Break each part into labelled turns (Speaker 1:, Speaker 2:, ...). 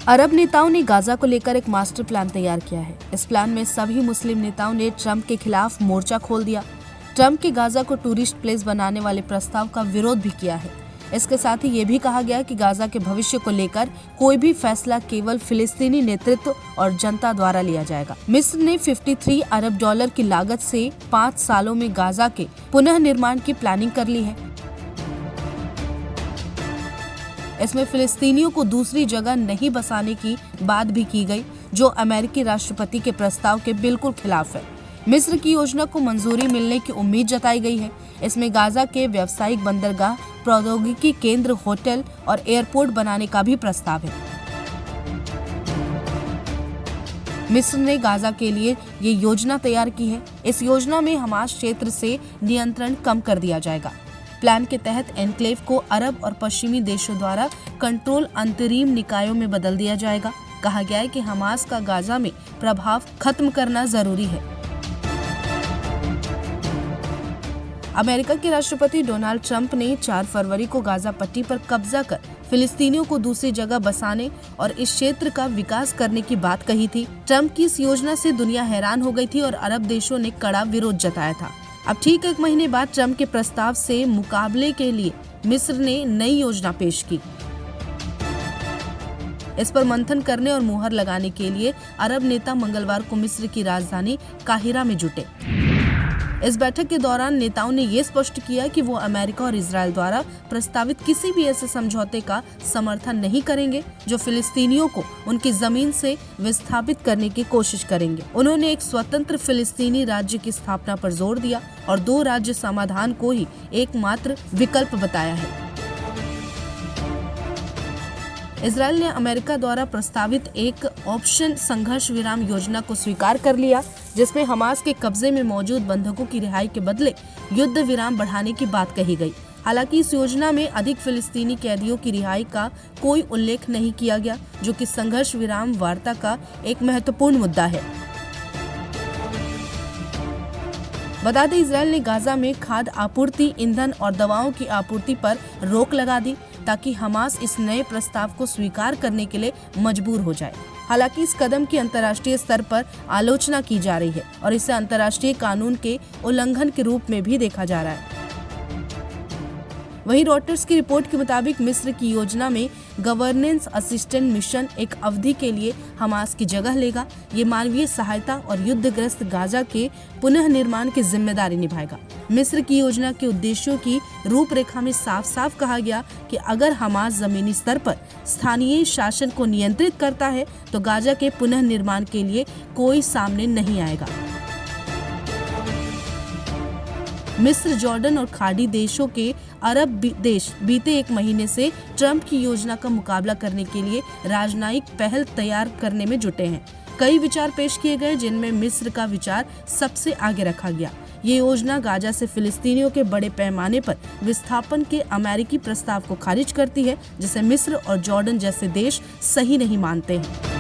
Speaker 1: अरब नेताओं ने गाजा को लेकर एक मास्टर प्लान तैयार किया है। इस प्लान में सभी मुस्लिम नेताओं ने ट्रंप के खिलाफ मोर्चा खोल दिया। ट्रंप के गाजा को टूरिस्ट प्लेस बनाने वाले प्रस्ताव का विरोध भी किया है। इसके साथ ही ये भी कहा गया कि गाजा के भविष्य को लेकर कोई भी फैसला केवल फिलिस्तीनी नेतृत्व और जनता द्वारा लिया जाएगा। मिस्र ने 53 अरब डॉलर की लागत से 5 सालों में गाजा के पुनः निर्माण की प्लानिंग कर ली है। इसमें फिलिस्तीनियों को दूसरी जगह नहीं बसाने की बात भी की गई, जो अमेरिकी राष्ट्रपति के प्रस्ताव के बिल्कुल खिलाफ है। मिस्र की योजना को मंजूरी मिलने की उम्मीद जताई गई है। इसमें गाजा के व्यावसायिक बंदरगाह, प्रौद्योगिकी केंद्र, होटल और एयरपोर्ट बनाने का भी प्रस्ताव है। मिस्र ने गाजा के लिए ये योजना तैयार की है। इस योजना में हमास क्षेत्र से नियंत्रण कम कर दिया जाएगा। प्लान के तहत एन्क्लेव को अरब और पश्चिमी देशों द्वारा कंट्रोल अंतरिम निकायों में बदल दिया जाएगा। कहा गया है कि हमास का गाजा में प्रभाव खत्म करना जरूरी है। अमेरिका के राष्ट्रपति डोनाल्ड ट्रंप ने 4 फरवरी को गाजा पट्टी पर कब्जा कर फिलिस्तीनियों को दूसरी जगह बसाने और इस क्षेत्र का विकास करने की बात कही थी। ट्रंप की इस योजना से दुनिया हैरान हो गई थी और अरब देशों ने कड़ा विरोध जताया था। अब ठीक 1 महीने बाद ट्रंप के प्रस्ताव से मुकाबले के लिए मिस्र ने नई योजना पेश की। इस पर मंथन करने और मुहर लगाने के लिए अरब नेता मंगलवार को मिस्र की राजधानी काहिरा में जुटे। इस बैठक के दौरान नेताओं ने ये स्पष्ट किया कि वो अमेरिका और इजराइल द्वारा प्रस्तावित किसी भी ऐसे समझौते का समर्थन नहीं करेंगे जो फिलिस्तीनियों को उनकी जमीन से विस्थापित करने की कोशिश करेंगे। उन्होंने एक स्वतंत्र फिलिस्तीनी राज्य की स्थापना पर जोर दिया और 2 राज्य समाधान को ही एकमात्र विकल्प बताया है। इजराइल ने अमेरिका द्वारा प्रस्तावित एक ऑप्शन संघर्ष विराम योजना को स्वीकार कर लिया, जिसमें हमास के कब्जे में मौजूद बंधकों की रिहाई के बदले युद्ध विराम बढ़ाने की बात कही गई। हालांकि इस योजना में अधिक फिलिस्तीनी कैदियों की रिहाई का कोई उल्लेख नहीं किया गया, जो कि संघर्ष विराम वार्ता का एक महत्वपूर्ण मुद्दा है। बता दें, इजराइल ने गाजा में खाद्य आपूर्ति, ईंधन और दवाओं की आपूर्ति पर रोक लगा दी ताकि हमास इस नए प्रस्ताव को स्वीकार करने के लिए मजबूर हो जाए। हालांकि इस कदम की अंतर्राष्ट्रीय स्तर पर आलोचना की जा रही है और इसे अंतर्राष्ट्रीय कानून के उल्लंघन के रूप में भी देखा जा रहा है। वहीं रॉयटर्स की रिपोर्ट के मुताबिक मिस्र की योजना में गवर्नेंस असिस्टेंट मिशन एक अवधि के लिए हमास की जगह लेगा। ये मानवीय सहायता और युद्धग्रस्त गाजा के पुनः निर्माण की जिम्मेदारी निभाएगा। मिस्र की योजना के उद्देश्यों की रूपरेखा में साफ साफ कहा गया कि अगर हमास जमीनी स्तर पर स्थानीय शासन को नियंत्रित करता है तो गाजा के पुनः निर्माण के लिए कोई सामने नहीं आएगा। मिस्र, जॉर्डन और खाड़ी देशों के अरब देश बीते 1 महीने से ट्रंप की योजना का मुकाबला करने के लिए राजनयिक पहल तैयार करने में जुटे हैं। कई विचार पेश किए गए, जिनमें मिस्र का विचार सबसे आगे रखा गया। ये योजना गाजा से फिलिस्तीनियों के बड़े पैमाने पर विस्थापन के अमेरिकी प्रस्ताव को खारिज करती है, जिसे मिस्र और जॉर्डन जैसे देश सही नहीं मानते हैं।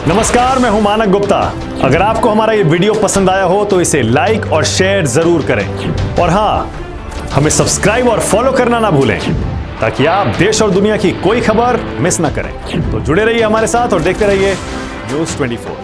Speaker 2: नमस्कार, मैं हूं मानक गुप्ता। अगर आपको हमारा ये वीडियो पसंद आया हो तो इसे लाइक और शेयर जरूर करें और हाँ, हमें सब्सक्राइब और फॉलो करना ना भूलें ताकि आप देश और दुनिया की कोई खबर मिस ना करें। तो जुड़े रहिए हमारे साथ और देखते रहिए न्यूज़ 24।